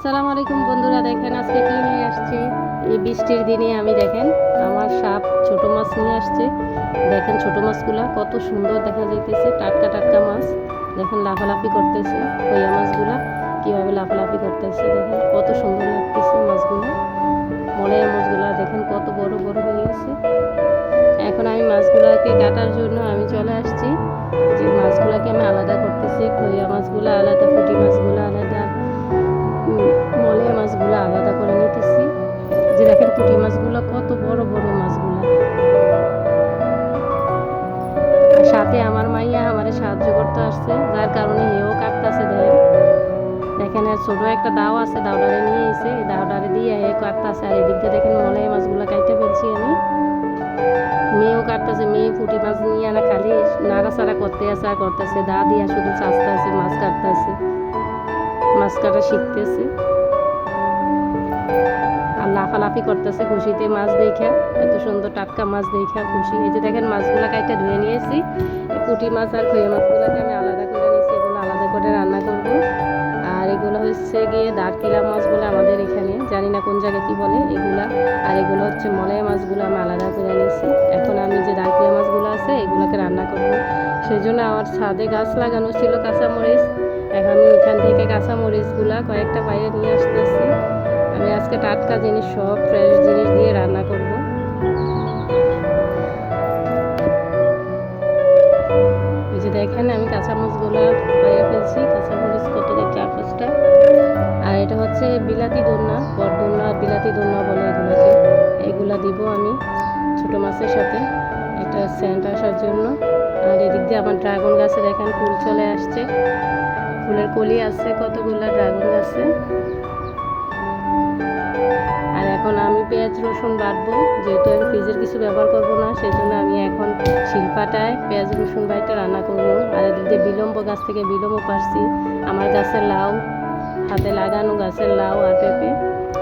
আসসালামু আলাইকুম বন্ধুরা, দেখেন আজকে কি নিয়ে আসছি। এই বৃষ্টির দিনে আমি দেখেন আমার সাপ ছোট মাছ নিয়ে আসছে। দেখেন ছোট মাছগুলা কত সুন্দর দেখা যাইতেছে, টাটকা টাটকা মাছ। দেখেন লাফালাফি করতেছে, কইয়া মাছগুলা কিভাবে লাফালাফি করতেছে, দেখেন কত সুন্দর লাগতেছে মাছগুলো। মলয়া মাছগুলা দেখেন কত বড় বড় হয়ে গেছে। এখন আমি মাছগুলাকে কাটার জন্য আমি চলে আসছি, যে মাছগুলাকে আমি আলাদা করতেছি। কইয়া মাছগুলো আলাদা, পুঁটি মাছগুলো আলাদা, মলয়া মাছগুলো আলাদা করে নিতেছি। যে দেখেন পুঁটি মাছগুলো কত বড় বড় মাছগুলো। সাথে আমার মাইয়া আমারে সাহায্য করতে আসছে, যার কারণে এও কাটতেছে। দেখেন দেখেন আর ছোট একটা দাও আছে, দাওডারে নিয়ে এসে এই দাওডারে দিয়ে এ কাটতেছে। আর এদিক দিয়ে দেখেন মলয়া মাছগুলো কাটতে ফেলছি আমি। মেয়েও কাটতেছে, মেয়ে পুঁটি মাছ নিয়ে আনা খালি নাড়াচাড়া করতে আছে আর করতেছে, দা দিয়া শুধু চাষতে আছে, মাছ কাটতেছে, মাছ কাটা শিখতেছে আর লাফালাফি করতেছে খুশিতে। মাছ দেখা এত সুন্দর টাটকা মাছ দেখা খুশি। এই যে দেখেন মাছগুলা কাইটা ধুয়ে নিয়েছি। পুঁটি মাছ আর খইয়া মাছগুলোকে আমি আলাদা করে নিয়েছি, এগুলো আলাদা করে রান্না করব। আর এগুলো হচ্ছে গিয়ে দাঁড়কিলা মাছ বলে আমাদের এখানে, জানি না কোন জায়গায় কি বলে এগুলা। আর এগুলো হচ্ছে মলয়া মাছগুলো আমি আলাদা করে নিয়েছি। এখন আমি যে দাঁড়কিলা মাছগুলো আছে এগুলোকে রান্না করব। সেই জন্য আমার ছাদে গাছ লাগানো ছিল কাঁচামরিচ। এখন আমি এখান থেকে কাঁচামরিচগুলা কয়েকটা বাইরে নিয়ে আসতেছি। আমি আজকে টাটকা জিনিস, সব ফ্রেশ জিনিস দিয়ে রান্না করব। এই যে দেখেন আমি কাঁচামরিচগুলো বাইরে ফেলছি, কাঁচামরিচ কত 4-5টা। আর এটা হচ্ছে বিলাতি দন্না, বরদন্না বিলাতি দন্না বলে এগুলোকে। এগুলা দিব আমি ছোট মাছের সাথে একটা সেন্ট আসার জন্য। আর এদিক দিয়ে আমার ড্রাগন গাছে দেখেন ফুল চলে আসছে, ফুলের কলি আছে কতগুলা ড্রাগন গাছে। আর এখন আমি পেঁয়াজ রসুন বাটবো, যেহেতু আমি ফ্রিজের কিছু ব্যবহার করব না, সেই জন্য আমি এখন শিলপাটায় পেঁয়াজ রসুন বাইটা রান্না করব। আর এদিক দিয়ে বিলম্ব গাছ থেকে বিলম্ব পারছি, আমার গাছের লাউ, হাতে লাগানো গাছের লাউ আর পেঁপে।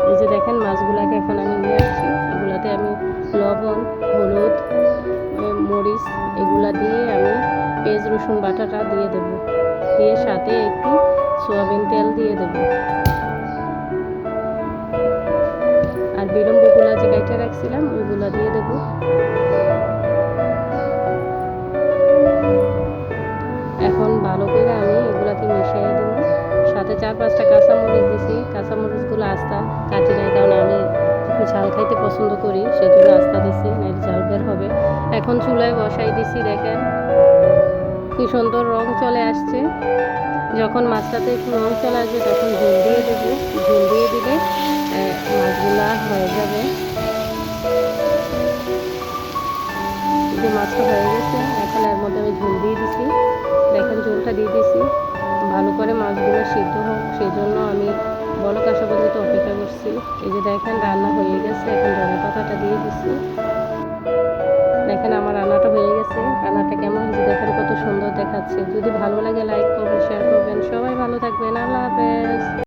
এই যে দেখেন মাছগুলাকে এখন আমি নিয়ে আসছি, এগুলাতে আমি লবণ, হলুদ, মরিচ এগুলা দিয়ে আমি পেঁয়াজ রসুন বাটাটা দিয়ে দেব, দিয়ে সাথে একটু সয়াবিন তেল দিয়ে দেব। আর বিলম্বগুলা যে কাইটা রাখছিলাম ওইগুলা দিয়ে দেব। এখন ভালো করে আমি এগুলাকে মিশিয়ে দেব। সাথে 4-5টা কাঁচামরিচ দিছি, কাঁচামরিচগুলো আস্তা কাটি নাই, কারণ আমি একটু ঝাল খাইতে পছন্দ করি, সেজন্য আস্তা দিছি, নাইলে ঝাল বের হবে। এখন চুলায় বসাই দিছি, দেখেন কি সুন্দর রং চলে আসছে। যখন মাছটাতে একটু রং চলে আসবে তখন ঝোল দিয়ে দেবো, ঝোল দিয়ে দিলে মাছগুলা হয়ে যাবে। যে মাছটা হয়ে গেছে, এখন এর মধ্যে আমি ঝোল দিয়ে দিছি। দেখেন ঝোলটা দিয়ে দিছি, ভালো করে মাছগুলো সিদ্ধ হোক, সেই জন্য আমি বলক আসা পর্যন্ত অপেক্ষা করছি। এই যে দেখেন রান্না হয়ে গেছে, এখন ধনে পাতাটা দিয়ে দিছি। দেখেন আমার রান্নাটা হয়ে গেছে। রান্নাটা কেমন হয়েছে দেখেন, কত সুন্দর দেখাচ্ছে। যদি ভালো লাগে লাইক করবেন, শেয়ার করবেন। সবাই ভালো থাকবেন, আল্লাহ হাফেজ।